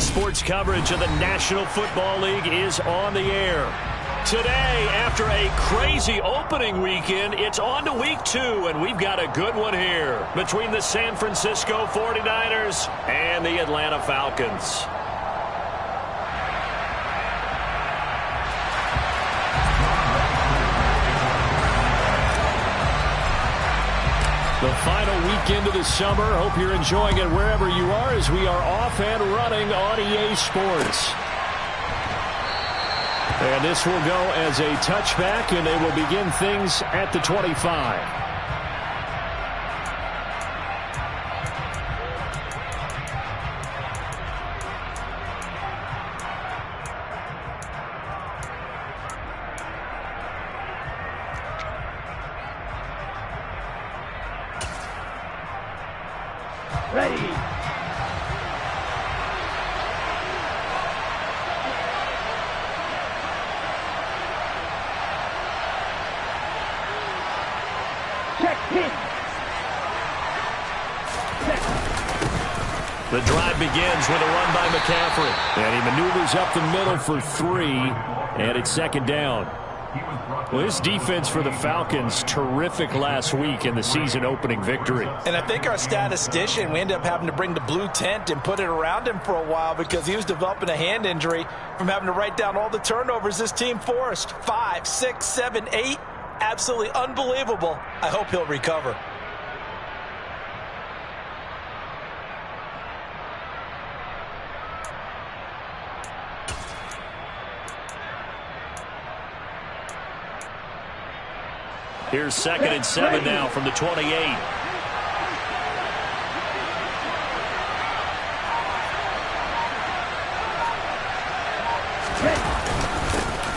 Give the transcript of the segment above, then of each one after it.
Sports coverage of the National Football League is on the air. Today, after a crazy opening weekend, it's on to week 2, and we've got a good one here between the San Francisco 49ers and the Atlanta Falcons. The final weekend of the summer. Hope you're enjoying it wherever you are as we are off and running on EA Sports. And this will go as a touchback, and they will begin things at the 25. Ready. Check hit. The drive begins with a run by McCaffrey. And he maneuvers up the middle for 3, and it's second down. Well, this defense for the Falcons, terrific last week in the season-opening victory. And I think our statistician, we ended up having to bring the blue tent and put it around him for a while because he was developing a hand injury from having to write down all the turnovers this team forced. 5, 6, 7, 8. Absolutely unbelievable. I hope he'll recover. Here's 2nd and 7 now from the 28.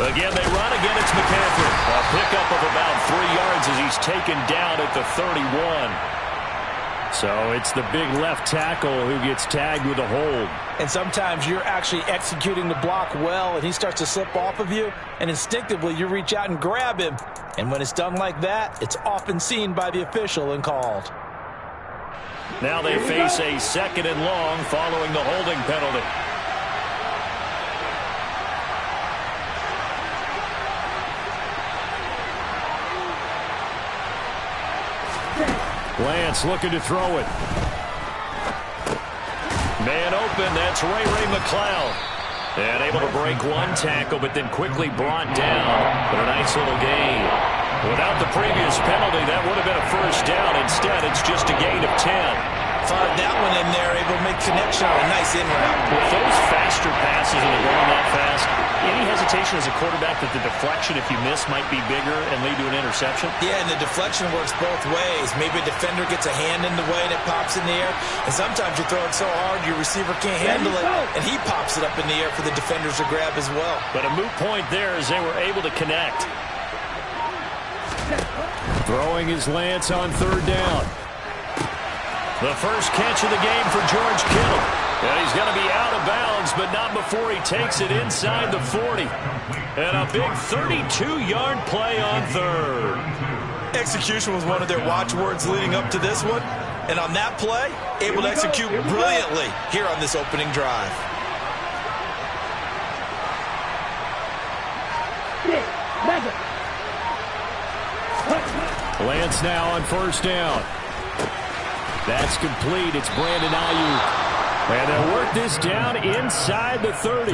Again, they run. Again, it's McCaffrey. A pickup of about 3 yards as he's taken down at the 31. So it's the big left tackle who gets tagged with a hold. And sometimes you're actually executing the block well, and he starts to slip off of you, and instinctively you reach out and grab him. And when it's done like that, it's often seen by the official and called. Now they face a 2nd and long following the holding penalty. Lance looking to throw it. Man open, that's Ray McCloud. And able to break one tackle, but then quickly brought down. But a nice little gain. Without the previous penalty, that would have been a first down. Instead, it's just a gain of 10. Fired that one in there, able to make connection on a nice in route. With those faster passes and they're going that fast, any hesitation as a quarterback that the deflection, if you miss, might be bigger and lead to an interception? Yeah, and the deflection works both ways. Maybe a defender gets a hand in the way and it pops in the air. And sometimes you throw it so hard your receiver can't handle it, and he pops it up in the air for the defenders to grab as well. But a moot point there as they were able to connect. Throwing his Lance on 3rd down. The first catch of the game for George Kittle. And he's going to be out of bounds, but not before he takes it inside the 40. And a big 32-yard play on 3rd. Execution was one of their watchwords leading up to this one. And on that play, able to execute brilliantly here on this opening drive. Lance now on 1st down. That's complete. It's Brandon Ayuk. And they'll work this down inside the 30.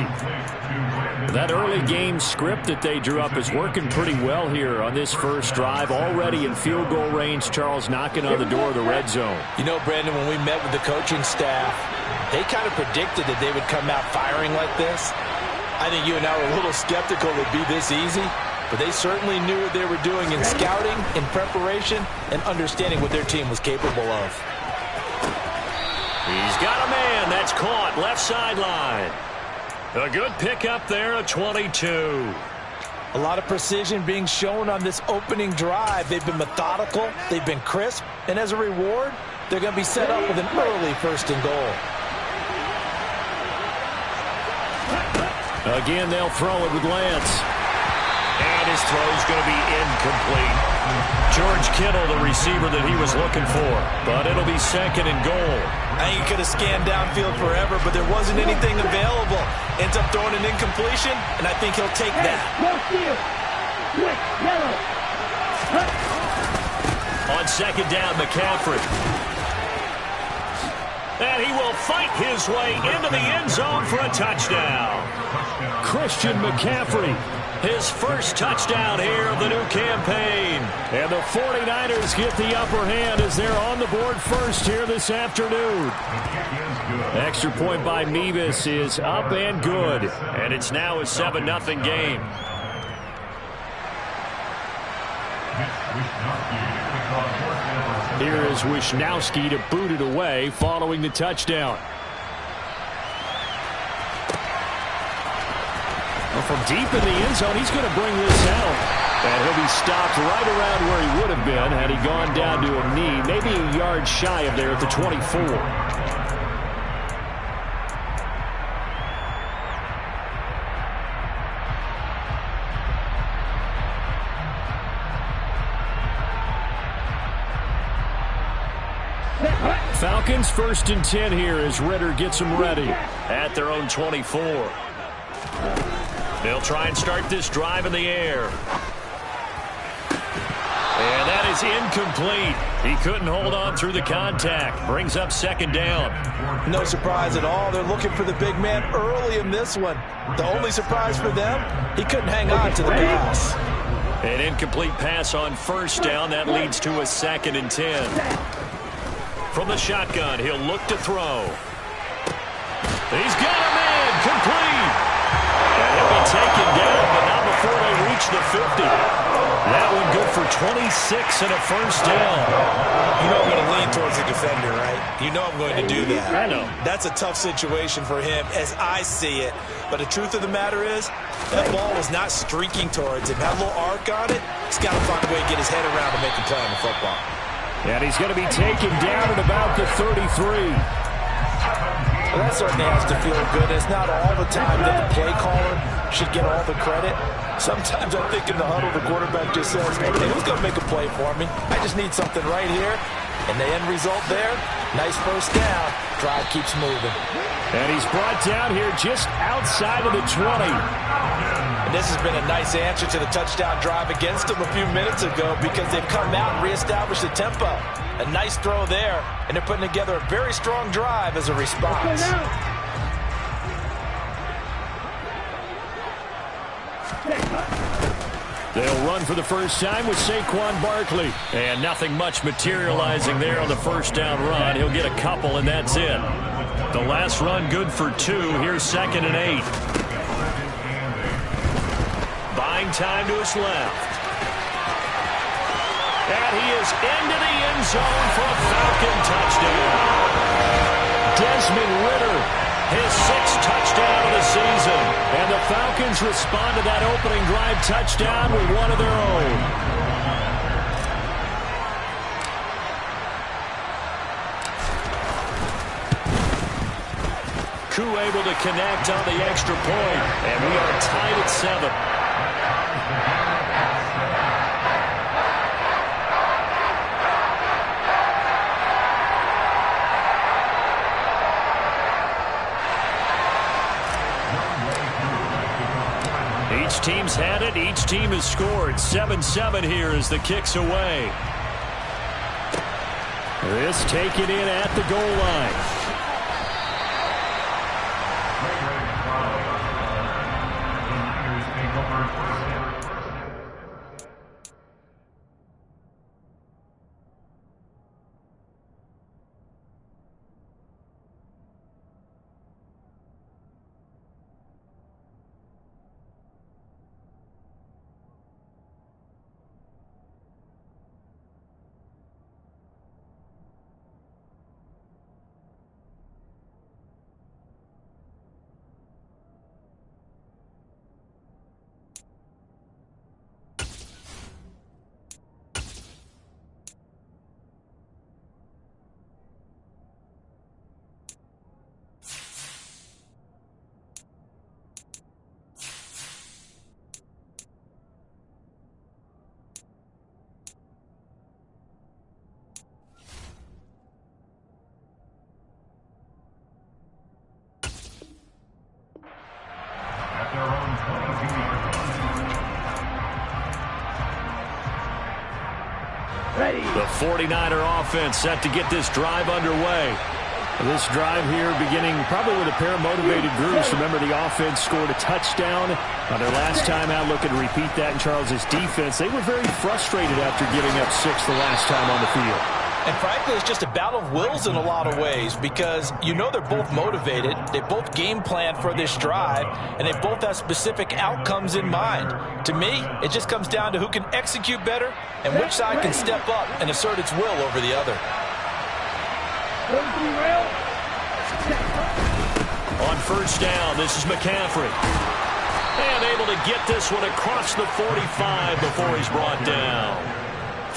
That early game script that they drew up is working pretty well here on this first drive. Already in field goal range, Charles, knocking on the door of the red zone. You know, Brandon, when we met with the coaching staff, they kind of predicted that they would come out firing like this. I think you and I were a little skeptical it would be this easy. But they certainly knew what they were doing in scouting, in preparation, and understanding what their team was capable of. He's got a man. That's caught. Left sideline. A good pickup there, a 22. A lot of precision being shown on this opening drive. They've been methodical. They've been crisp. And as a reward, they're going to be set up with an early 1st and goal. Again, they'll throw it with Lance. And his throw's going to be incomplete. George Kittle, the receiver that he was looking for. But it'll be second and goal. I think he could have scanned downfield forever, but there wasn't anything available. Ends up throwing an incompletion, and I think he'll take that. No steal. Switch. Yellow. On second down, McCaffrey. And he will fight his way into the end zone for a touchdown. Christian McCaffrey, his first touchdown here of the new campaign. And the 49ers get the upper hand as they're on the board first here this afternoon. Extra point by Mevis is up and good. And it's now a 7-0 game. Here is Wisnowski to boot it away following the touchdown. Well, from deep in the end zone, he's going to bring this out. And he'll be stopped right around where he would have been had he gone down to a knee, maybe a yard shy of there at the 24. Falcons 1st and 10 here as Ritter gets them ready at their own 24. They'll try and start this drive in the air. And that is incomplete. He couldn't hold on through the contact. Brings up second down. No surprise at all. They're looking for the big man early in this one. The only surprise for them, he couldn't hang on to the pass. An incomplete pass on first down. That leads to a 2nd and 10. From the shotgun, he'll look to throw. He's got a man, complete. And he'll be taken down, but not before they reach the 50. That one good for 26 and a first down. You know I'm going to lean towards the defender, right? You know I'm going to do that. I know. That's a tough situation for him as I see it. But the truth of the matter is, that ball was not streaking towards him. That little arc on it, he's got to find a way to get his head around to make a play on the football. And he's going to be taken down at about the 33. Well, that certainly has to feel good. It's not all the time that the play caller should get all the credit. Sometimes I think in the huddle, the quarterback just says, hey, who's going to make a play for me? I just need something right here. And the end result there, nice first down. Drive keeps moving. And he's brought down here just outside of the 20. And this has been a nice answer to the touchdown drive against them a few minutes ago because they've come out and reestablished the tempo. A nice throw there, and they're putting together a very strong drive as a response. They'll run for the first time with Saquon Barkley. And nothing much materializing there on the first down run. He'll get a couple, and that's it. The last run good for 2. Here's 2nd and 8. Buying time to his left. And he is into the end zone for a Falcon touchdown. Desmond Ritter, his 6th touchdown of the season. And the Falcons respond to that opening drive touchdown with one of their own. Koo able to connect on the extra point. And we are tied at 7. Each team's had it. Each team has scored. 7-7 here as the kick's away. This taken in at the goal line. The 49er offense set to get this drive underway. This drive here beginning probably with a pair of motivated groups. Remember, the offense scored a touchdown on their last time out. Looking to repeat that in Charles's defense. They were very frustrated after giving up 6 the last time on the field. And frankly, it's just a battle of wills in a lot of ways because you know they're both motivated. They both game plan for this drive, and they both have specific outcomes in mind. To me, it just comes down to who can execute better and which side can step up and assert its will over the other. On first down, this is McCaffrey. And able to get this one across the 45 before he's brought down.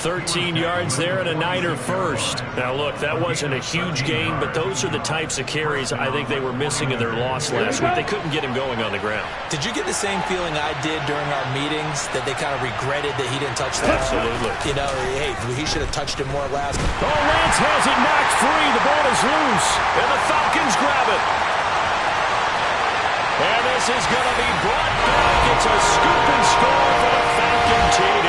13 yards there and a Niner first. Now, look, that wasn't a huge gain, but those are the types of carries I think they were missing in their loss last week. They couldn't get him going on the ground. Did you get the same feeling I did during our meetings, that they kind of regretted that he didn't touch that? Absolutely. You know, hey, he should have touched it more last. Oh, Lance has it knocked free. The ball is loose, and the Falcons grab it. And this is going to be brought back. It's a scoop and score for the Falcon TD.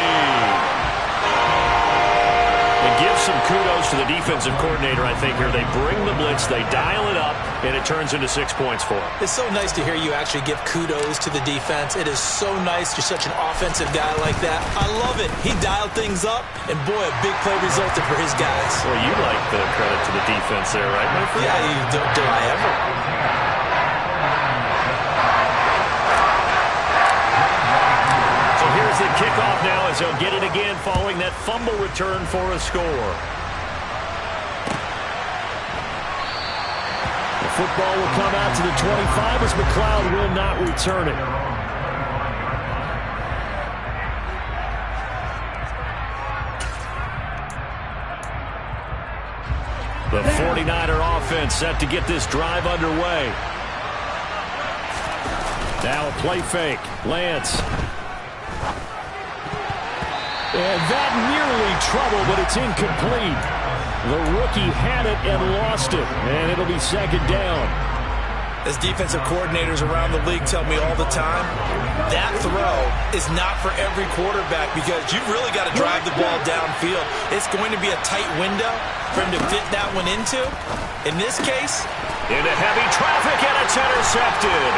And give some kudos to the defensive coordinator, I think, here. They bring the blitz, they dial it up, and it turns into 6 points for them. It's so nice to hear you actually give kudos to the defense. It is so nice. You're such an offensive guy like that. I love it. He dialed things up, and boy, a big play resulted for his guys. Well, you like the credit to the defense there, right, my friend? Yeah, do I ever? Here's the kickoff now as they'll get it again following that fumble return for a score. The football will come out to the 25 as McLeod will not return it. The 49er offense set to get this drive underway. Now a play fake. Lance. And that nearly trouble, but it's incomplete. The rookie had it and lost it, and it'll be second down. As defensive coordinators around the league tell me all the time, that throw is not for every quarterback because you've really got to drive the ball downfield. It's going to be a tight window for him to fit that one into. In this case, into heavy traffic, and it's intercepted.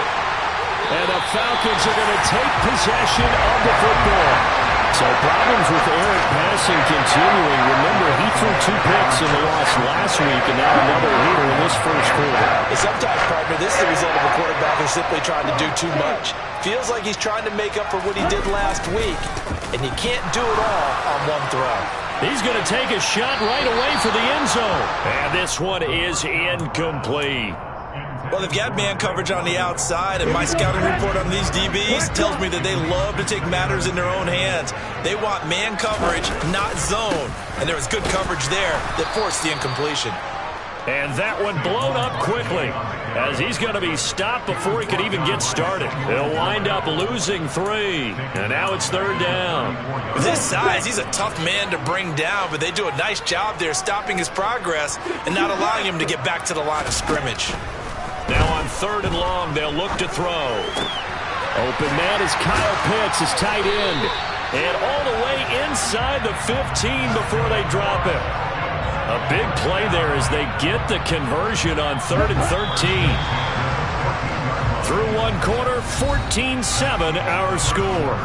And the Falcons are going to take possession of the football. So problems with Eric passing continuing. Remember, he threw 2 picks in the loss last week, and now another here in this first quarter. And sometimes, partner, this is the result of a quarterback who's simply trying to do too much. Feels like he's trying to make up for what he did last week, and you can't do it all on one throw. He's going to take a shot right away for the end zone. And this one is incomplete. Well, they've got man coverage on the outside, and my scouting report on these DBs tells me that they love to take matters in their own hands. They want man coverage, not zone. And there was good coverage there that forced the incompletion. And that one blown up quickly as he's going to be stopped before he could even get started. They'll wind up losing 3. And now it's third down. With his size, he's a tough man to bring down, but they do a nice job there stopping his progress and not allowing him to get back to the line of scrimmage. Now on third and long, they'll look to throw. Open man is Kyle Pitts, his tight end. And all the way inside the 15 before they drop it. A big play there as they get the conversion on 3rd and 13. Through one quarter, 14-7 our score.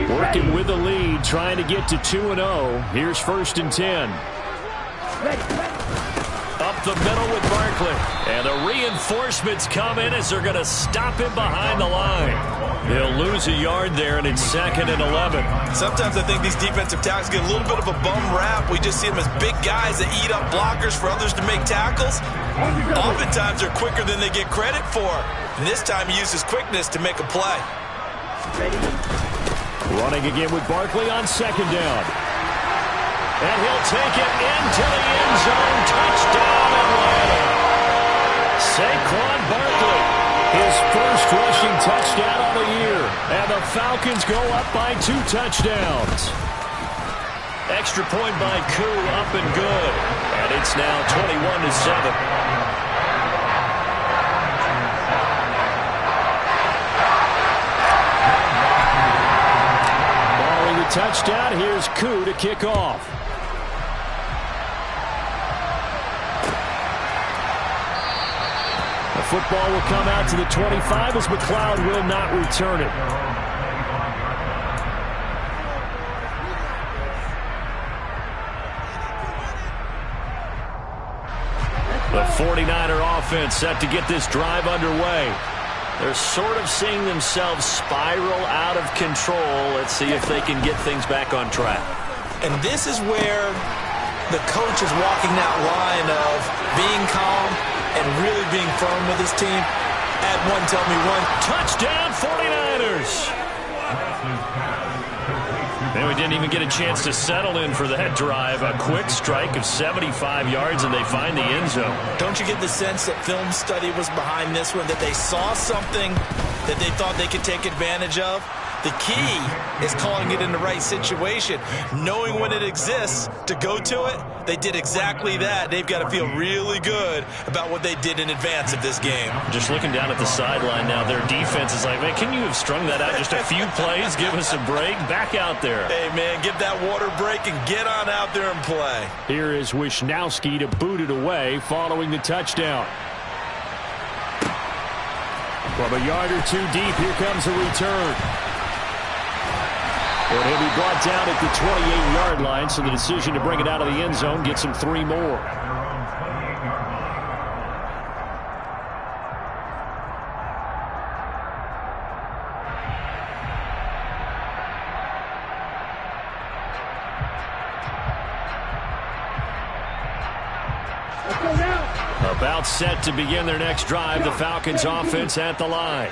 Working with the lead, trying to get to 2-0. Here's 1st and 10. Up the middle with Barkley. And the reinforcements come in as they're going to stop him behind the line. They'll lose a yard there, and it's 2nd and 11. Sometimes I think these defensive tackles get a little bit of a bum rap. We just see them as big guys that eat up blockers for others to make tackles. Oftentimes they're quicker than they get credit for. And this time he uses quickness to make a play. Running again with Barkley on 2nd down. And he'll take it into the end zone. Touchdown Atlanta. Saquon touchdown on the year. And the Falcons go up by 2 touchdowns. Extra point by Koo, up and good. And it's now 21-7. Following the touchdown, here's Koo to kick off. The football will come out to the 25 as McLeod will not return it. The 49er offense set to get this drive underway. They're sort of seeing themselves spiral out of control. Let's see if they can get things back on track. And this is where the coach is walking that line of being calm and really being firm with his team. Add one, tell me one. Touchdown, 49ers! And we didn't even get a chance to settle in for that drive. A quick strike of 75 yards, and they find the end zone. Don't you get the sense that film study was behind this one, that they saw something that they thought they could take advantage of? The key is calling it in the right situation, knowing when it exists to go to it. They did exactly that. They've got to feel really good about what they did in advance of this game. Just looking down at the sideline now, their defense is like, man, can you have strung that out just a few plays? Give us a break. Back out there. Hey, man, give that water break and get on out there and play. Here is Wisnowski to boot it away following the touchdown. From a yard or two deep, here comes a return. And he'll be brought down at the 28-yard line, so the decision to bring it out of the end zone gets him 3 more. About set to begin their next drive, the Falcons offense at the line.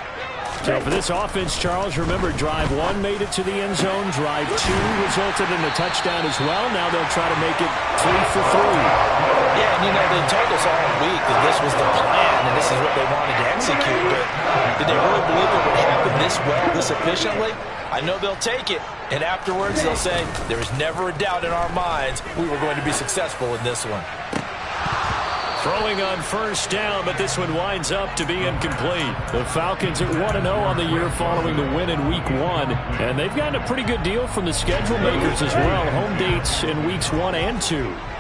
So for this offense, Charles, remember, drive 1 made it to the end zone. Drive 2 resulted in a touchdown as well. Now they'll try to make it 3 for 3. Yeah, and you know, they told us all week that this was the plan and this is what they wanted to execute. But did they really believe it would happen this well, this efficiently? I know they'll take it, and afterwards they'll say, there was never a doubt in our minds we were going to be successful in this one. Throwing on first down, but this one winds up to be incomplete. The Falcons at 1-0 on the year following the win in Week 1. And they've gotten a pretty good deal from the schedule makers as well. Home dates in Weeks 1 and 2.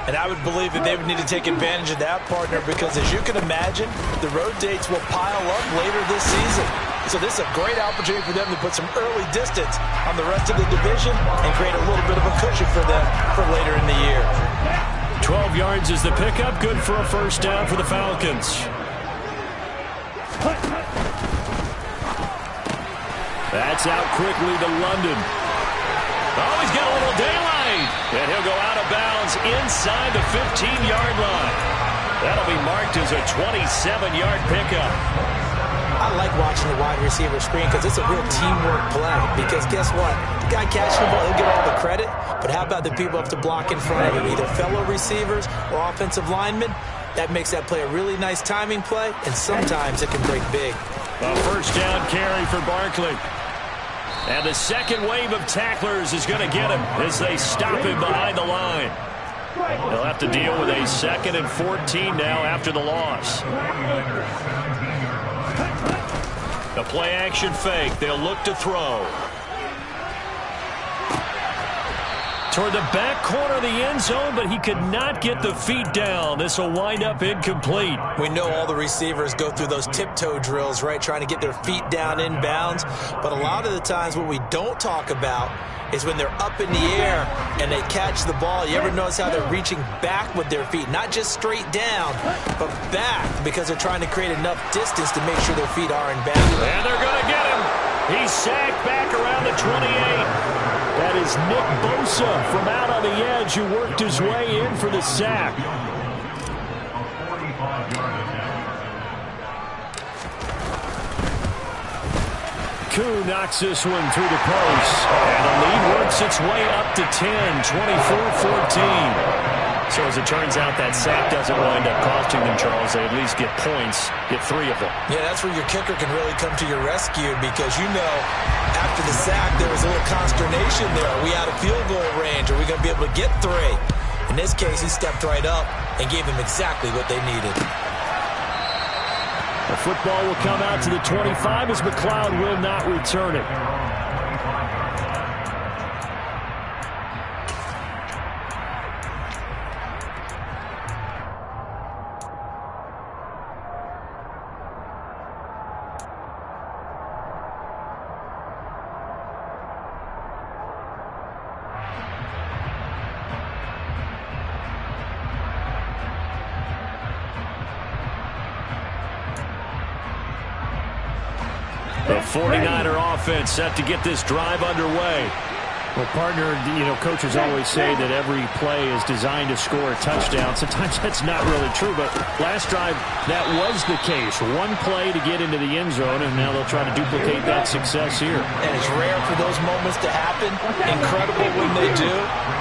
And I would believe that they would need to take advantage of that, partner, because as you can imagine, the road dates will pile up later this season. So this is a great opportunity for them to put some early distance on the rest of the division and create a little bit of a cushion for them for later in the year. 12 yards is the pickup. Good for a first down for the Falcons. That's out quickly to London. Oh, he's got a little daylight. And he'll go out of bounds inside the 15-yard line. That'll be marked as a 27-yard pickup. I like watching the wide receiver screen because it's a real teamwork play. Because guess what? The guy catching the ball, he'll get all the credit. But how about the people up to block in front of him, either fellow receivers or offensive linemen? That makes that play a really nice timing play, and sometimes it can break big. A first down carry for Barkley. And the second wave of tacklers is going to get him as they stop him behind the line. They'll have to deal with a 2nd and 14 now after the loss. The play-action fake. They'll look to throw. Toward the back corner of the end zone, but he could not get the feet down. This will wind up incomplete. We know all the receivers go through those tiptoe drills, right, trying to get their feet down inbounds. But a lot of the times what we don't talk about is when they're up in the air and they catch the ball. You ever notice how they're reaching back with their feet? Not just straight down, but back, because they're trying to create enough distance to make sure their feet are in bounds. And they're going to get him. He's sacked back around the 28. That is Nick Bosa from out on the edge who worked his way in for the sack. Koo knocks this one through the post. And the lead works its way up to 10, 24-14. So as it turns out, that sack doesn't wind up costing them, Charles. They at least get points, get 3 of them. Yeah, that's where your kicker can really come to your rescue because, you know, after the sack, there was a little consternation there. Are we out of field goal range? Are we going to be able to get 3? In this case, he stepped right up and gave them exactly what they needed. The football will come out to the 25 as McLeod will not return it. The 49er offense set to get this drive underway. Well, partner, you know, coaches always say that every play is designed to score a touchdown. Sometimes that's not really true, but last drive, that was the case. One play to get into the end zone, and now they'll try to duplicate that success here. And it's rare for those moments to happen. Incredible when they do.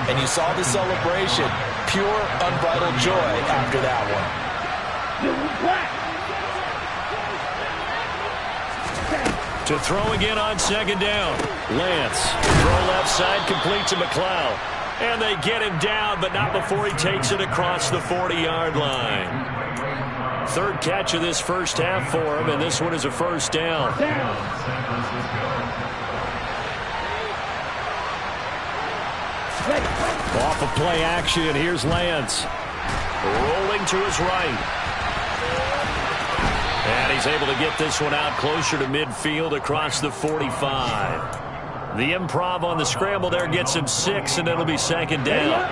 And you saw the celebration. Pure, unbridled joy after that one. To throw again on second down. Lance, throw left side, complete to McLeod. And they get him down, but not before he takes it across the 40-yard line. Third catch of this first half for him, and this one is a first down. Off of play action, here's Lance. Rolling to his right. And he's able to get this one out closer to midfield across the 45. The improv on the scramble there gets him 6, and it'll be second down.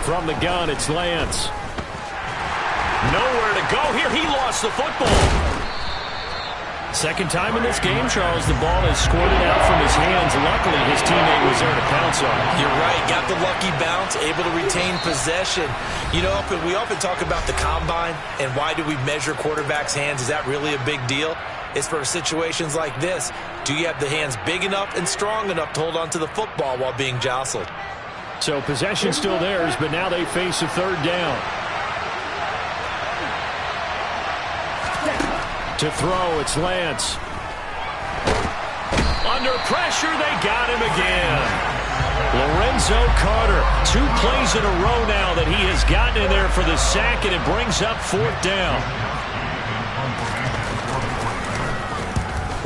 From the gun, it's Lance. Nowhere to go here. He lost the football. Second time in this game, Charles, the ball is squirted out from his hands. Luckily, his teammate was there to pounce on it. You're right. Got the lucky bounce, able to retain possession. You know, we often talk about the combine and why do we measure quarterbacks' hands. Is that really a big deal? It's for situations like this. Do you have the hands big enough and strong enough to hold on to the football while being jostled? So possession still theirs, but now they face a third down. To throw, it's Lance. Under pressure, they got him again. Lorenzo Carter, 2 plays in a row now that he has gotten in there for the sack, and it brings up 4th down.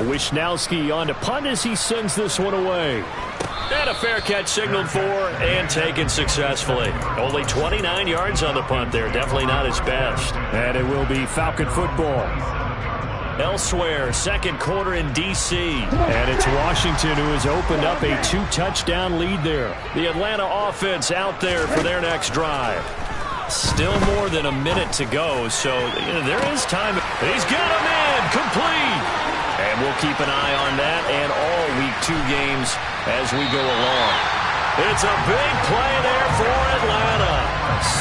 Wisnowski on to punt as he sends this one away. And a fair catch signaled for and taken successfully. Only 29 yards on the punt there. Definitely not his best. And it will be Falcon football. Elsewhere, second quarter in D.C. And it's Washington who has opened up a 2-touchdown lead there. The Atlanta offense out there for their next drive. Still more than a minute to go, so there is time. He's got him in, complete. And we'll keep an eye on that and all Week 2 games as we go along. It's a big play there for Atlanta.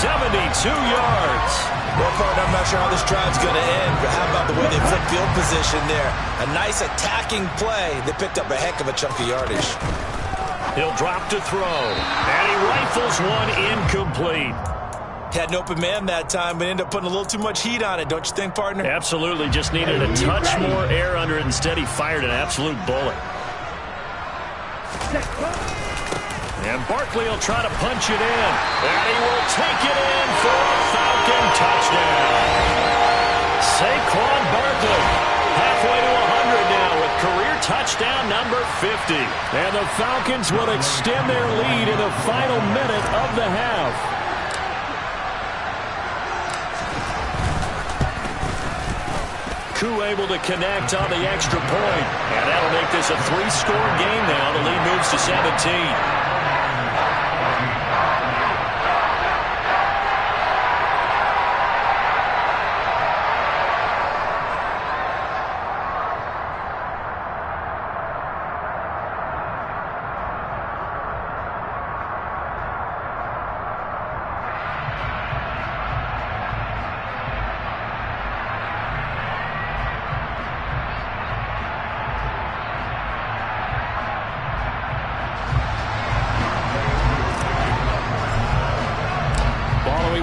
72 yards. Well, partner, I'm not sure how this drive's going to end, but how about the way they flip field position there? A nice attacking play. They picked up a heck of a chunk of yardage. He'll drop to throw, and he rifles one incomplete. Had an open man that time, but ended up putting a little too much heat on it, don't you think, partner? Absolutely. Just needed a touch more air under it. Instead, he fired an absolute bullet. And Barkley will try to punch it in. And he will take it in for a Falcon touchdown. Saquon Barkley, halfway to 100 now with career touchdown number 50. And the Falcons will extend their lead in the final minute of the half. Koo able to connect on the extra point. And that'll make this a 3-score game now. The lead moves to 17.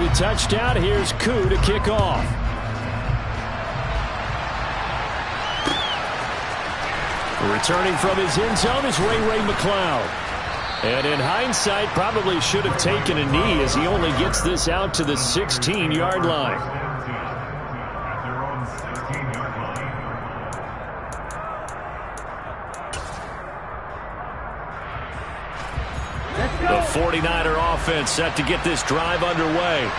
the touchdown. Here's Koo to kick off. Returning from his end zone is Ray McCloud. And in hindsight, probably should have taken a knee as he only gets this out to the 16-yard line. The 49er offense set to get this drive underway.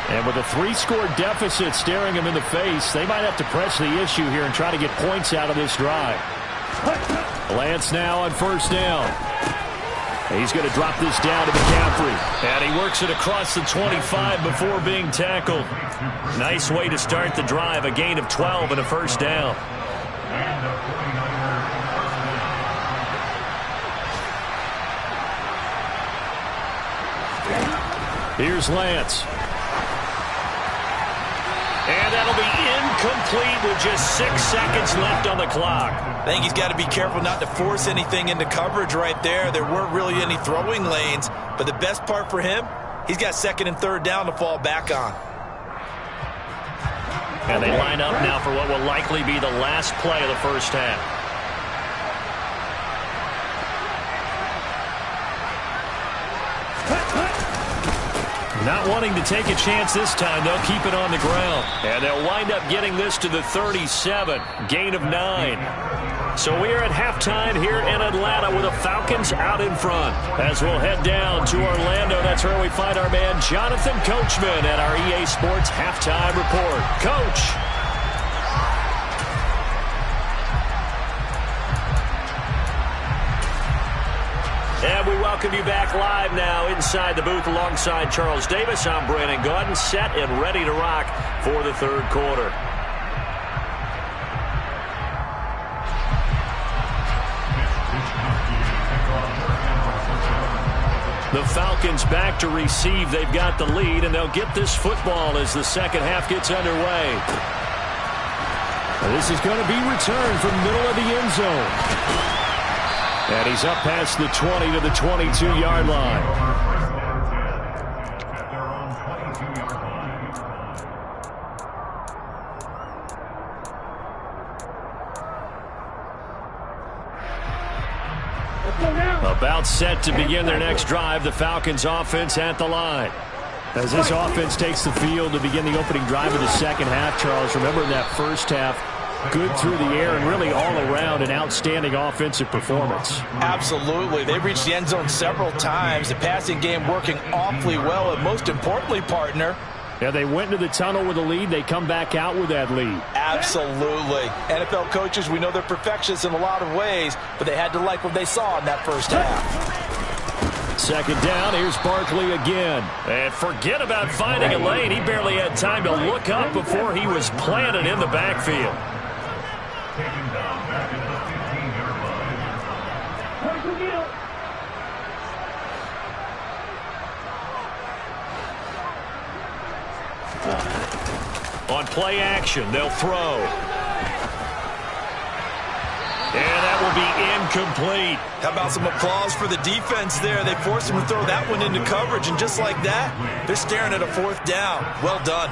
And with a 3-score deficit staring him in the face, they might have to press the issue here and try to get points out of this drive. Lance now on first down. He's going to drop this down to McCaffrey. And he works it across the 25 before being tackled. Nice way to start the drive. A gain of 12 and a first down. Here's Lance. And that'll be incomplete with just 6 seconds left on the clock. I think he's got to be careful not to force anything into coverage right there. There weren't really any throwing lanes, but the best part for him, he's got second and third down to fall back on. And they line up now for what will likely be the last play of the first half. Not wanting to take a chance this time, they'll keep it on the ground. And they'll wind up getting this to the 37, gain of 9. So we are at halftime here in Atlanta with the Falcons out in front. As we'll head down to Orlando, that's where we find our man Jonathan Coachman at our EA Sports Halftime Report. Coach. And we welcome you back live now inside the booth alongside Charles Davis. I'm Brandon Gaudin, set and ready to rock for the third quarter. The Falcons back to receive. They've got the lead, and they'll get this football as the second half gets underway. This is going to be returned from middle of the end zone. And he's up past the 20 to the 22-yard line. About set to begin their next drive, the Falcons offense at the line. As this offense takes the field to begin the opening drive of the second half, Charles, remember in that first half, good through the air and really all around an outstanding offensive performance. Absolutely. They reached the end zone several times. The passing game working awfully well, and most importantly, partner. Yeah, they went into the tunnel with a lead. They come back out with that lead. Absolutely. NFL coaches, we know they're perfectionists in a lot of ways, but they had to like what they saw in that first half. Second down, here's Barkley again. And forget about finding a lane. He barely had time to look up before he was planted in the backfield. On play action, they'll throw. And that will be incomplete. How about some applause for the defense there? They forced him to throw that one into coverage, and just like that, they're staring at a fourth down. Well done.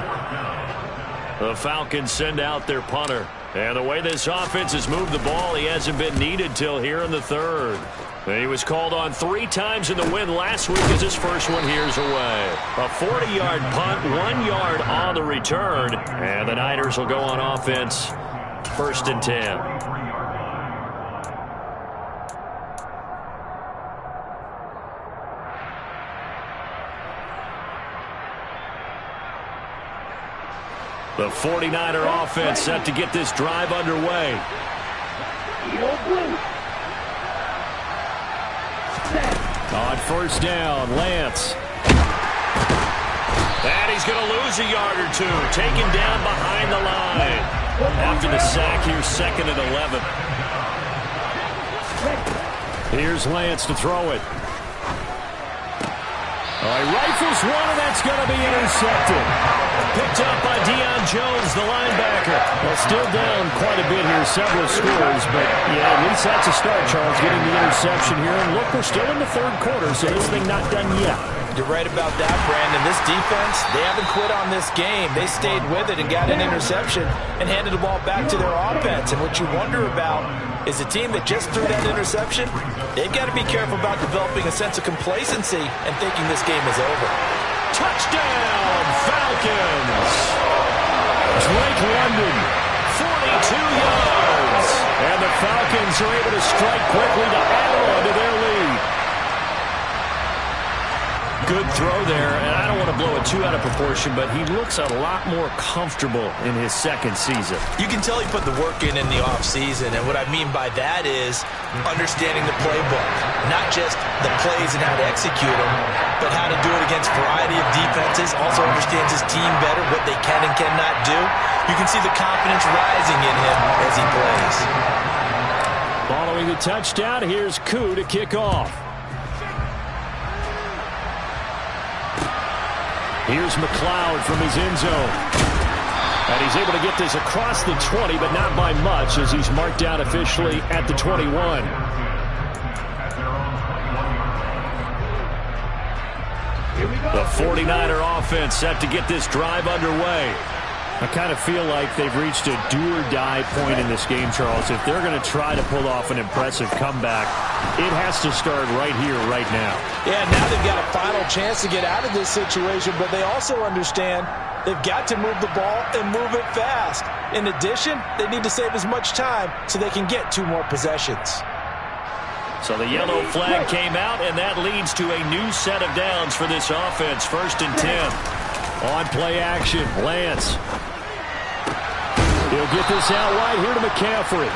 The Falcons send out their punter. And the way this offense has moved the ball, he hasn't been needed till here in the third. He was called on 3 times in the win last week as his first one here's away. A 40-yard punt, 1 yard on the return. And the Niners will go on offense, 1st and 10. The 49er offense set to get this drive underway. On first down, Lance. And he's going to lose a yard or two. Taken down behind the line. After the sack, here's 2nd and 11. Here's Lance to throw it. He rifles one, and that's going to be intercepted. Picked up by Deion Jones, the linebacker. Well, still down quite a bit here, several scores, but yeah, at least that's a start, Charles, getting the interception here. And look, we're still in the third quarter, so this thing not done yet. You're right about that, Brandon. This defense, they haven't quit on this game. They stayed with it and got an interception and handed the ball back to their offense. And what you wonder about is a team that just threw that interception, they've got to be careful about developing a sense of complacency and thinking this game is over. Touchdown, Falcons! Drake London, 42 yards. And the Falcons are able to strike quickly to add on to their lead. Good throw there, and I don't want to blow it too out of proportion, but he looks a lot more comfortable in his second season. You can tell he put the work in the offseason, and what I mean by that is understanding the playbook. Not just the plays and how to execute them, but how to do it against a variety of defenses. Also understands his team better, what they can and cannot do. You can see the confidence rising in him as he plays. Following the touchdown, here's Koo to kick off. Here's McLeod from his end zone. And he's able to get this across the 20, but not by much, as he's marked down officially at the 21. The 49er offense set to get this drive underway. I kind of feel like they've reached a do-or-die point in this game, Charles. If they're going to try to pull off an impressive comeback, it has to start right here, right now. Yeah, now they've got a final chance to get out of this situation, but they also understand they've got to move the ball and move it fast. In addition, they need to save as much time so they can get 2 more possessions. So the yellow flag came out, and that leads to a new set of downs for this offense. 1st and 10. On play action, Lance. He'll get this out wide here to McCaffrey.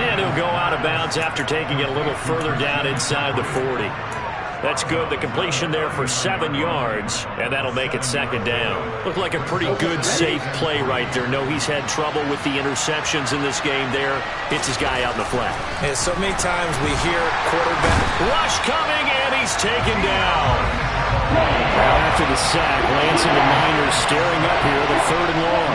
And he'll go out of bounds after taking it a little further down inside the 40. That's good. The completion there for 7 yards, and that'll make it 2nd down. Looked like a pretty good, safe play right there. No, he's had trouble with the interceptions in this game there. Hits his guy out in the flat. Yeah, so many times we hear quarterback rush coming, and he's taken down. Now after the sack, Lance and the Niners staring up here, the 3rd and long.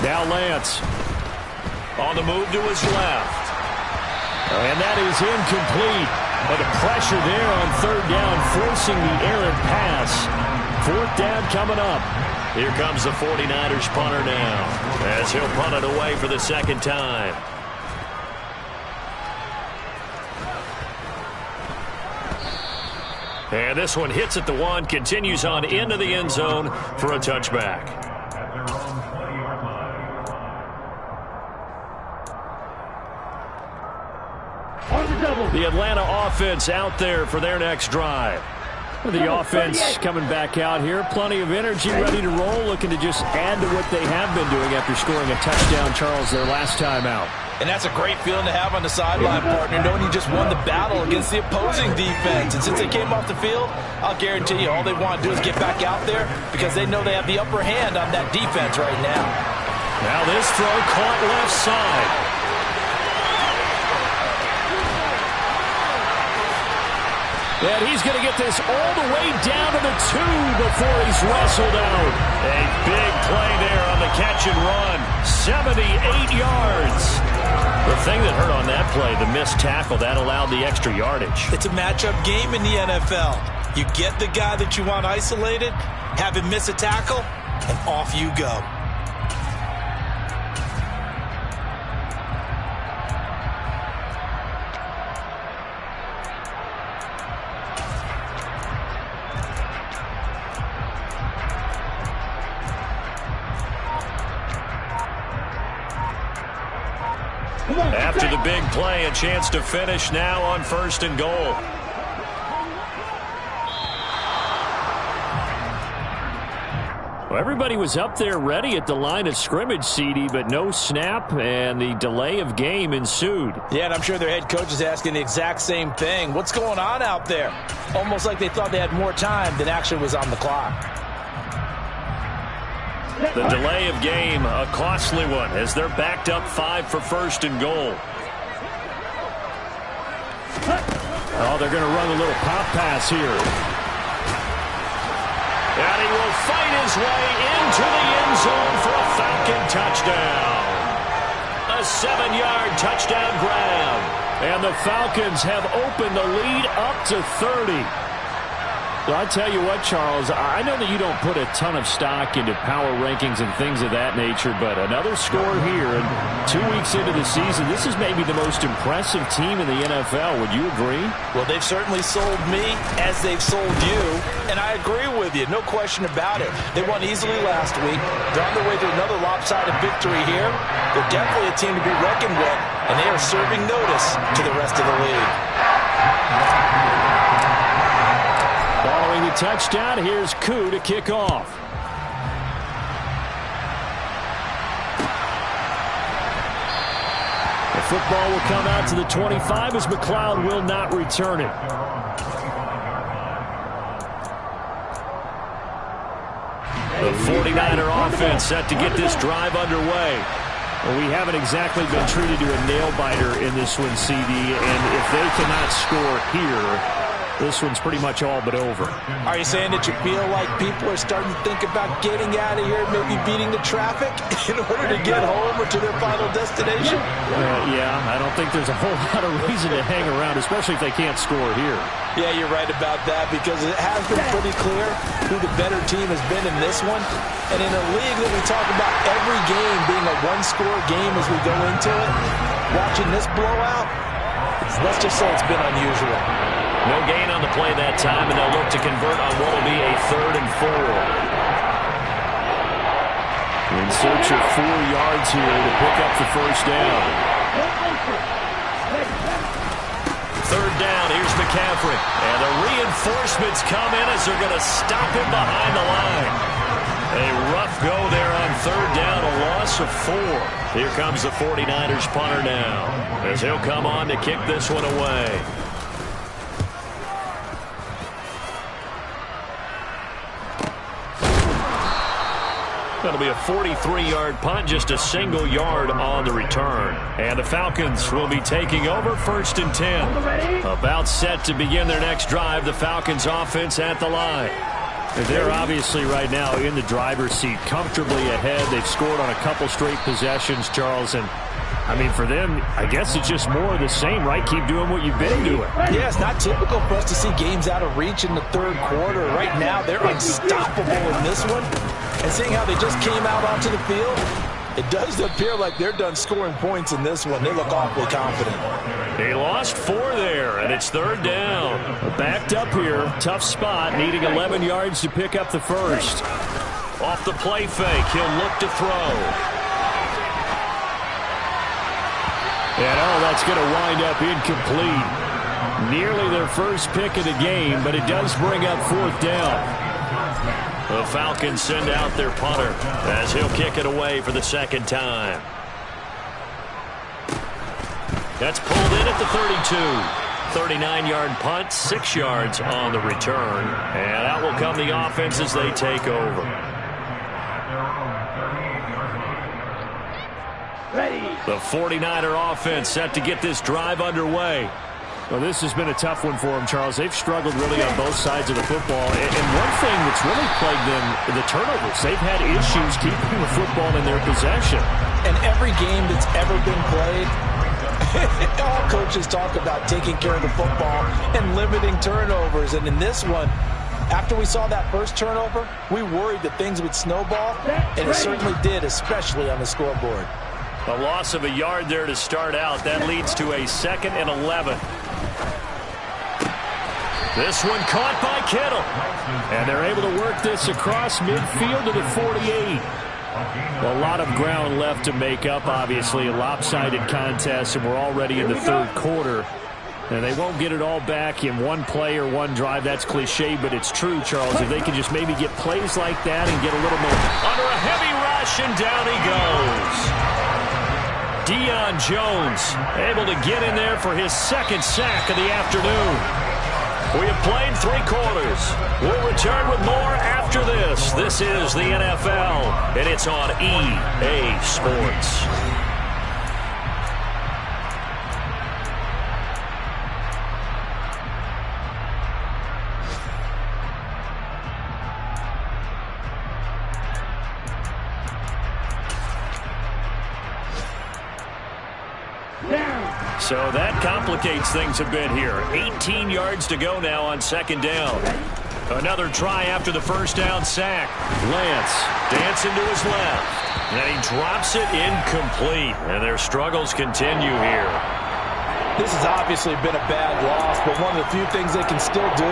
Now Lance on the move to his left. And that is incomplete. But the pressure there on 3rd down, forcing the errant pass. 4th down coming up. Here comes the 49ers punter now, as he'll punt it away for the 2nd time. And this one hits at the 1, continues on into the end zone for a touchback. The Atlanta offense out there for their next drive. The offense coming back out here. Plenty of energy, ready to roll, looking to just add to what they have been doing after scoring a touchdown, Charles, their last time out. And that's a great feeling to have on the sideline, partner, knowing you just won the battle against the opposing defense. And since they came off the field, I'll guarantee you all they want to do is get back out there because they know they have the upper hand on that defense right now. Now this throw caught left side. And he's going to get this all the way down to the 2 before he's wrestled out. A big play there on the catch and run. 78 yards. The thing that hurt on that play, the missed tackle, that allowed the extra yardage. It's a matchup game in the NFL. You get the guy that you want isolated, have him miss a tackle, and off you go. After the big play, a chance to finish now on 1st and goal. Well, everybody was up there ready at the line of scrimmage, CD, but no snap, and the delay of game ensued. Yeah, and I'm sure their head coach is asking the exact same thing. What's going on out there? Almost like they thought they had more time than actually was on the clock. The delay of game, a costly one, as they're backed up 5 for 1st and goal. Oh, they're going to run a little pop pass here. And he will fight his way into the end zone for a Falcon touchdown. A 7-yard touchdown grab. And the Falcons have opened the lead up to 30. Well, I tell you what, Charles, I know that you don't put a ton of stock into power rankings and things of that nature, but another score here, and 2 weeks into the season, this is maybe the most impressive team in the NFL. Would you agree? Well, they've certainly sold me as they've sold you, and I agree with you, no question about it. They won easily last week. They're on their way to another lopsided victory here. They're definitely a team to be reckoned with, and they are serving notice to the rest of the league. Following the touchdown, here's Koo to kick off. The football will come out to the 25 as McLeod will not return it. The 49er offense set to get this drive underway. Well, we haven't exactly been treated to a nail-biter in this one, CD, and if they cannot score here, this one's pretty much all but over. Are you saying that you feel like people are starting to think about getting out of here, maybe beating the traffic in order to get home or to their final destination? Yeah, I don't think there's a whole lot of reason to hang around, especially if they can't score here. Yeah, you're right about that because it has been pretty clear who the better team has been in this one. And in a league that we talk about every game being a one-score game as we go into it, watching this blowout, let's just say it's been unusual. No gain on the play that time, and they'll look to convert on what will be a 3rd and 4. In search of 4 yards here to pick up the first down. 3rd down, here's McCaffrey. And the reinforcements come in as they're going to stop him behind the line. A rough go there on 3rd down, a loss of 4. Here comes the 49ers punter now, as he'll come on to kick this one away. That'll be a 43-yard punt, just a single yard on the return. And the Falcons will be taking over 1st and 10. About set to begin their next drive, the Falcons offense at the line. They're obviously right now in the driver's seat, comfortably ahead. They've scored on a couple straight possessions, Charles, and I mean, for them, I guess it's just more of the same, right? Keep doing what you've been doing. Yeah, it's not typical for us to see games out of reach in the 3rd quarter. Right now, they're unstoppable in this one. And seeing how they just came out onto the field, it does appear like they're done scoring points in this one. They look awfully confident. They lost 4 there, and it's 3rd down. Backed up here, tough spot, needing 11 yards to pick up the first. Off the play fake, he'll look to throw. And oh, that's going to wind up incomplete. Nearly their first pick of the game, but it does bring up 4th down. The Falcons send out their punter as he'll kick it away for the 2nd time. That's pulled in at the 32. 39-yard punt, 6 yards on the return. And out will come the offense as they take over. Ready. The 49er offense set to get this drive underway. Well, this has been a tough one for them, Charles. They've struggled really on both sides of the football. And one thing that's really plagued them, the turnovers. They've had issues keeping the football in their possession. And every game that's ever been played, all coaches talk about taking care of the football and limiting turnovers. And in this one, after we saw that first turnover, we worried that things would snowball, and it certainly did, especially on the scoreboard. A loss of a yard there to start out. That leads to a 2nd and 11. This one caught by Kittle. And they're able to work this across midfield to the 48. A lot of ground left to make up, obviously. A lopsided contest, and we're already in the 3rd quarter. And they won't get it all back in one play or one drive. That's cliche, but it's true, Charles. If they can just maybe get plays like that and get a little more under a heavy rush, and down he goes. Deion Jones able to get in there for his 2nd sack of the afternoon. We have played 3 quarters. We'll return with more after this. This is the NFL, and it's on EA Sports. So that complicates things a bit here. 18 yards to go now on second down. Another try after the first down sack. Lance dancing to his left. And he drops it incomplete. And their struggles continue here. This has obviously been a bad loss, but one of the few things they can still do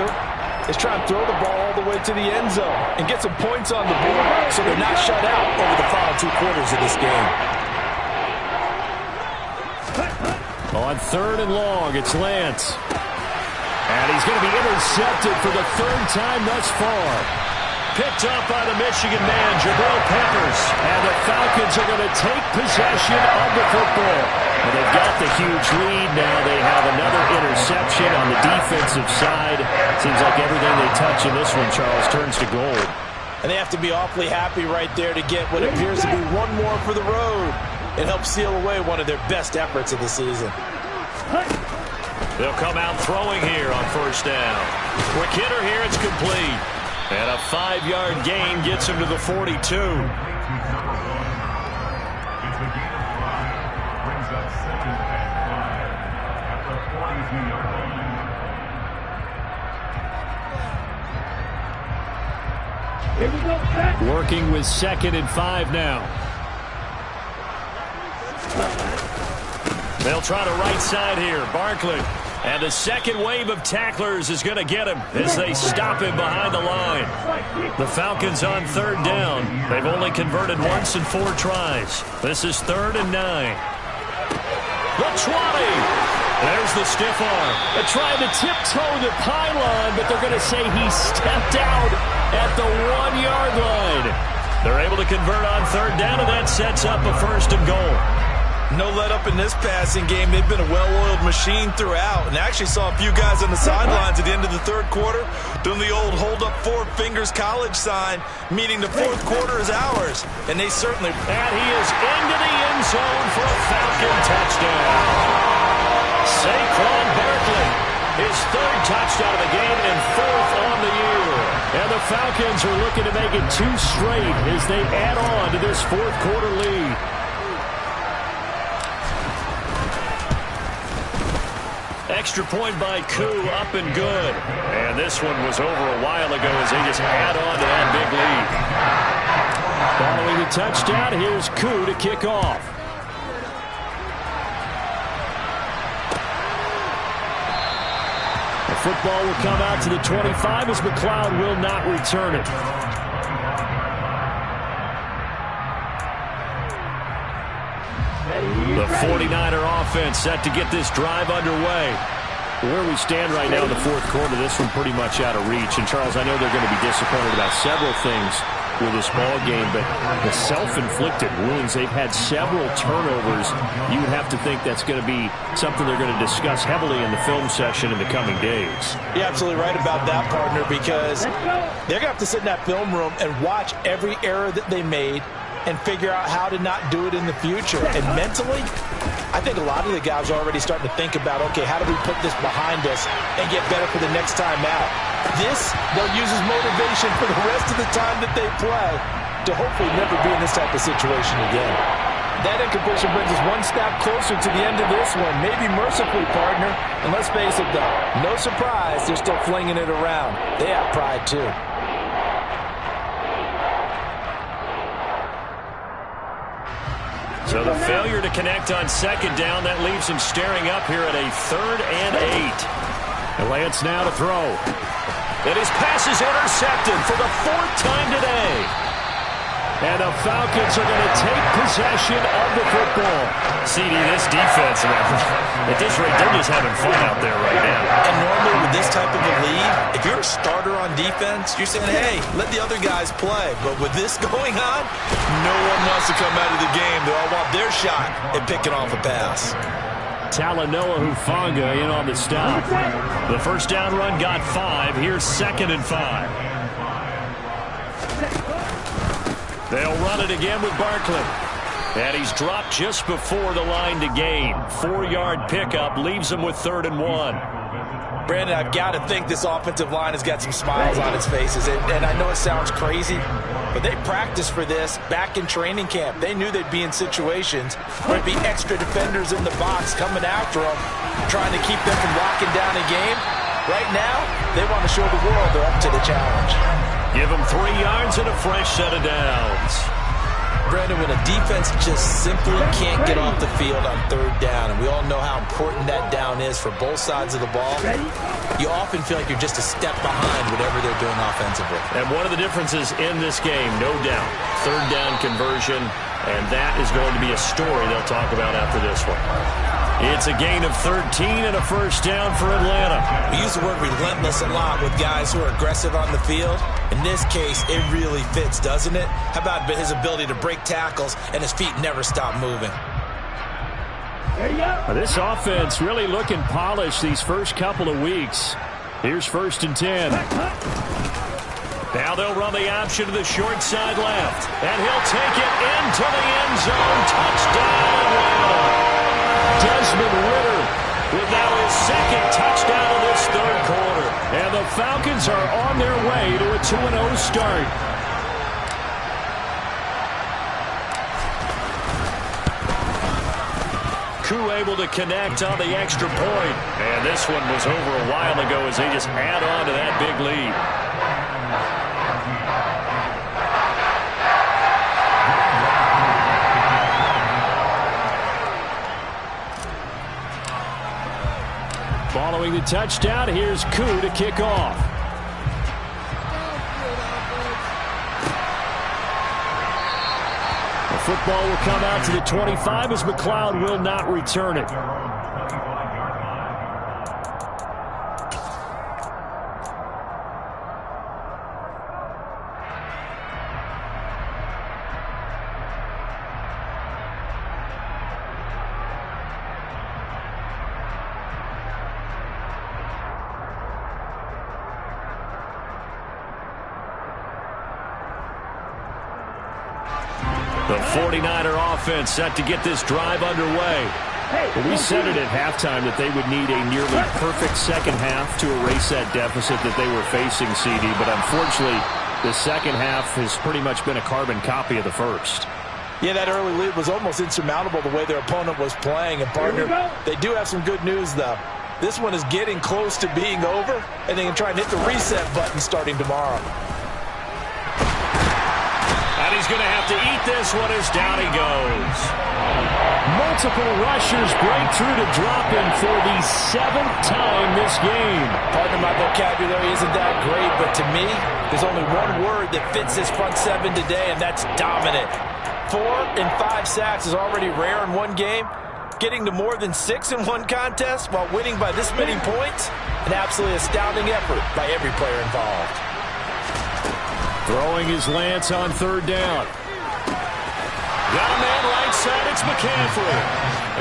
is try and throw the ball all the way to the end zone and get some points on the board so they're not shut out over the final 2 quarters of this game. On third and long, it's Lance. And he's going to be intercepted for the 3rd time thus far. Picked up by the Michigan man, Jabril Peppers. And the Falcons are going to take possession of the football. And they've got the huge lead now. They have another interception on the defensive side. Seems like everything they touch in this one, Charles, turns to gold. And they have to be awfully happy right there to get what appears to be one more for the road. It helps seal away one of their best efforts of the season. They'll come out throwing here on first down. Quick hitter here, it's complete. And a 5-yard gain gets him to the 42. Here we go. Working with 2nd and 5 now. They'll try to right side here. Barkley. And the second wave of tacklers is going to get him as they stop him behind the line. The Falcons on 3rd down. They've only converted once in 4 tries. This is 3rd and 9. The 20. There's the stiff arm. They're trying to tiptoe the pylon, but they're going to say he stepped out at the 1-yard line. They're able to convert on 3rd down, and that sets up a 1st and goal. No let up in this passing game. They've been a well-oiled machine throughout. And I actually saw a few guys on the sidelines at the end of the 3rd quarter doing the old hold up 4 fingers college sign, meaning the 4th quarter is ours. And they certainly... And he is into the end zone for a Falcon touchdown. Saquon Barkley, his 3rd touchdown of the game and 4th on the year. And the Falcons are looking to make it 2 straight as they add on to this 4th quarter lead. Extra point by Koo, up and good. And this one was over a while ago as they just add on to that big lead. Following the touchdown, here's Koo to kick off. The football will come out to the 25 as McLeod will not return it. The 49er offense set to get this drive underway. Where we stand right now in the 4th quarter, this one pretty much out of reach. And, Charles, I know they're going to be disappointed about several things with this ball game, but the self-inflicted wounds, they've had several turnovers. You would have to think that's going to be something they're going to discuss heavily in the film session in the coming days. You're absolutely right about that, partner, because they're going to have to sit in that film room and watch every error that they made and figure out how to not do it in the future. And mentally, I think a lot of the guys are already starting to think about, okay, how do we put this behind us and get better for the next time out? This, they'll use as motivation for the rest of the time that they play to hopefully never be in this type of situation again. That incompletion brings us 1 step closer to the end of this one. Maybe mercifully, partner. And let's face it, though, no surprise, they're still flinging it around. They have pride, too. So the failure to connect on 2nd down, that leaves him staring up here at a 3rd and 8. And Lance now to throw. And his pass is intercepted for the 4th time today. And the Falcons are going to take possession of the football. CD, this defense, at this rate, they're just having fun out there right now. And normally with this type of a lead, if you're a starter on defense, you're saying, hey, let the other guys play. But with this going on, no one wants to come out of the game. They all want their shot at picking off a pass. Talanoa Hufanga in on the stop. The first down run got 5. Here's 2nd and 5. They'll run it again with Barkley. And he's dropped just before the line to gain. 4-yard pickup leaves him with 3rd and 1. Brandon, I've got to think this offensive line has got some smiles on its faces. And I know it sounds crazy, but they practiced for this back in training camp. They knew they'd be in situations where there'd be extra defenders in the box coming after them, trying to keep them from locking down a game. Right now, they want to show the world they're up to the challenge. Give them 3 yards and a fresh set of downs. Brandon, when a defense just simply can't get off the field on 3rd down, and we all know how important that down is for both sides of the ball, you often feel like you're just a step behind whatever they're doing offensively. And one of the differences in this game, no doubt, 3rd down conversion, and that is going to be a story they'll talk about after this one. It's a gain of 13 and a first down for Atlanta. We use the word relentless a lot with guys who are aggressive on the field. In this case, it really fits, doesn't it? How about his ability to break tackles and his feet never stop moving? This offense really looking polished these first couple of weeks. Here's 1st and 10. Now they'll run the option to the short side left. And he'll take it into the end zone. Touchdown, Atlanta. Desmond Ridder with now his 2nd touchdown of this 3rd quarter. And the Falcons are on their way to a 2-0 start. Koo able to connect on the extra point. And this one was over a while ago as they just add on to that big lead. Following the touchdown, here's Koo to kick off. The football will come out to the 25 as McLeod will not return it. The 49er offense set to get this drive underway. But we said it at halftime that they would need a nearly perfect second half to erase that deficit that they were facing, CD. But unfortunately, the second half has pretty much been a carbon copy of the first. Yeah, that early lead was almost insurmountable the way their opponent was playing. And, partner, they do have some good news, though. This one is getting close to being over, and they can try and hit the reset button starting tomorrow. And he's going to have to eat this one as down he goes. Multiple rushers break through to drop him for the 7th time this game. Partner, my vocabulary isn't that great, but to me, there's only one word that fits this front 7 today, and that's dominant. 4 and 5 sacks is already rare in one game. Getting to more than 6 in one contest while winning by this many points, an absolutely astounding effort by every player involved. Throwing his Lance on 3rd down. Got a man right side, it's McCaffrey.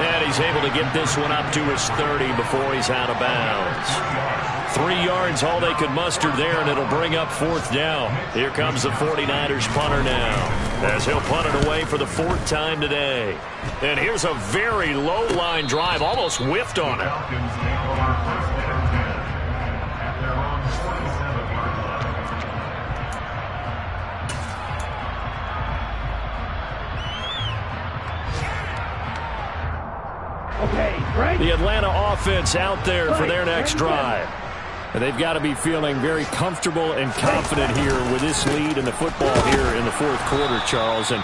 And he's able to get this one up to his 30 before he's out of bounds. 3 yards, all they could muster there, and it'll bring up 4th down. Here comes the 49ers punter now, as he'll punt it away for the 4th time today. And here's a very low-line drive, almost whiffed on it. The Atlanta offense out there for their next drive. And they've got to be feeling very comfortable and confident here with this lead in the football here in the 4th quarter, Charles. And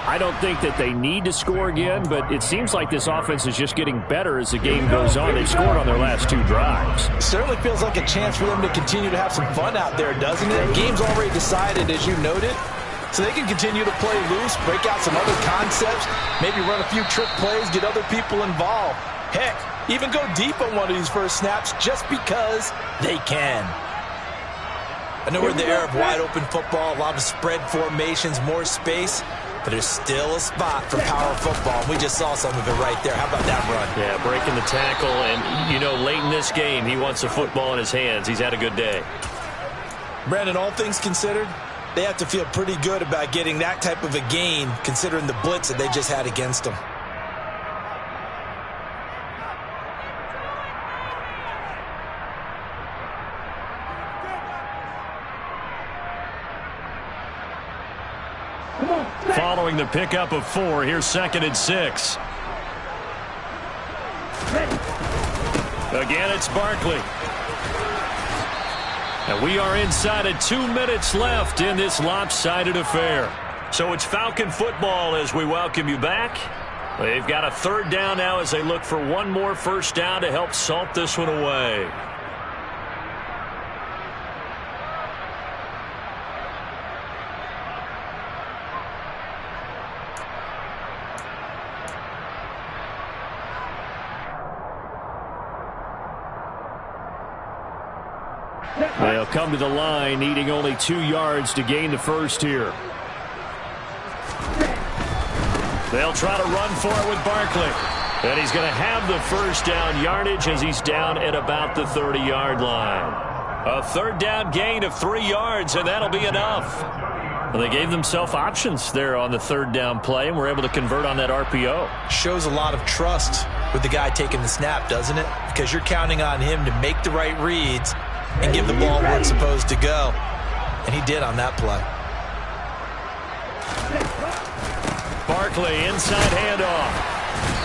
I don't think that they need to score again, but it seems like this offense is just getting better as the game goes on. They've scored on their last 2 drives. It certainly feels like a chance for them to continue to have some fun out there, doesn't it? The game's already decided, as you noted. So they can continue to play loose, break out some other concepts, maybe run a few trick plays, get other people involved. Heck, even go deep on one of these first snaps just because they can. I know we're in the era of wide-open football, a lot of spread formations, more space, but there's still a spot for power football. We just saw some of it right there. How about that run? Yeah, breaking the tackle, and, you know, late in this game, he wants the football in his hands. He's had a good day. Brandon, all things considered, they have to feel pretty good about getting that type of a gain, considering the blitz that they just had against them. the pickup of 4. Here's 2nd and 6. Again, it's Barkley. And we are inside of 2 minutes left in this lopsided affair. So it's Falcon football as we welcome you back. They've got a 3rd down now as they look for one more first down to help salt this one away. They'll come to the line, needing only 2 yards to gain the first here. They'll try to run for it with Barkley. And he's going to have the first down yardage as he's down at about the 30-yard line. A 3rd down gain of 3 yards, and that'll be enough. Well, they gave themselves options there on the 3rd down play, and were able to convert on that RPO. Shows a lot of trust with the guy taking the snap, doesn't it? Because you're counting on him to make the right reads and give the ball where it's supposed to go. And he did on that play. Barkley, inside handoff.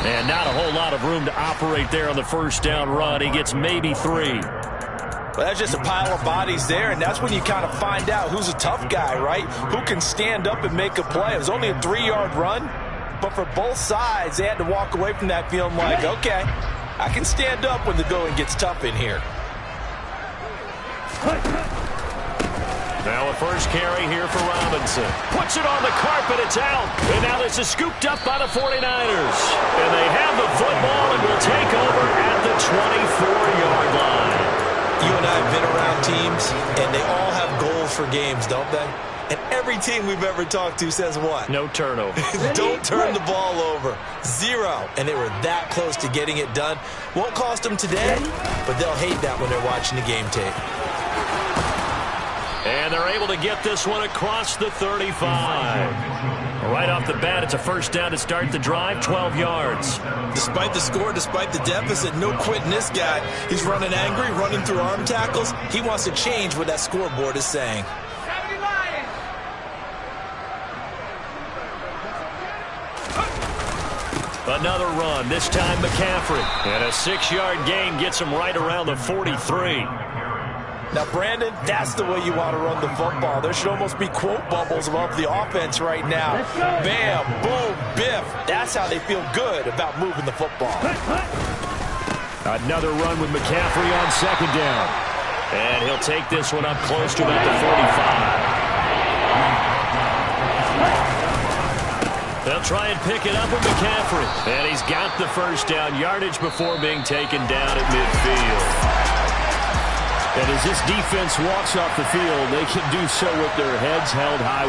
And not a whole lot of room to operate there on the first down run. He gets maybe 3. Well, that's just a pile of bodies there, and that's when you kind of find out who's a tough guy, right? Who can stand up and make a play. It was only a 3-yard run, but for both sides, they had to walk away from that feeling like, okay, I can stand up when the going gets tough in here. Now a first carry here for Robinson. Puts it on the carpet, it's out. And now this is scooped up by the 49ers. And they have the football and will take over at the 24-yard line. You and I have been around teams, and they all have goals for games, don't they? And every team we've ever talked to says what? No turnover. Don't turn the ball over. 0. And they were that close to getting it done. Won't cost them today, but they'll hate that when they're watching the game tape. And they're able to get this one across the 35. Right off the bat, it's a first down to start the drive, 12 yards. Despite the score, despite the deficit, no quitting this guy. He's running angry, running through arm tackles. He wants to change what that scoreboard is saying. Another run, this time McCaffrey. And a 6-yard gain gets him right around the 43. Now, Brandon, that's the way you want to run the football. There should almost be quote bubbles above the offense right now. Bam, boom, biff. That's how they feel good about moving the football. Another run with McCaffrey on 2nd down. And he'll take this one up close to about the 45. They'll try and pick it up with McCaffrey. And he's got the first down yardage before being taken down at midfield. And as this defense walks off the field, they can do so with their heads held high.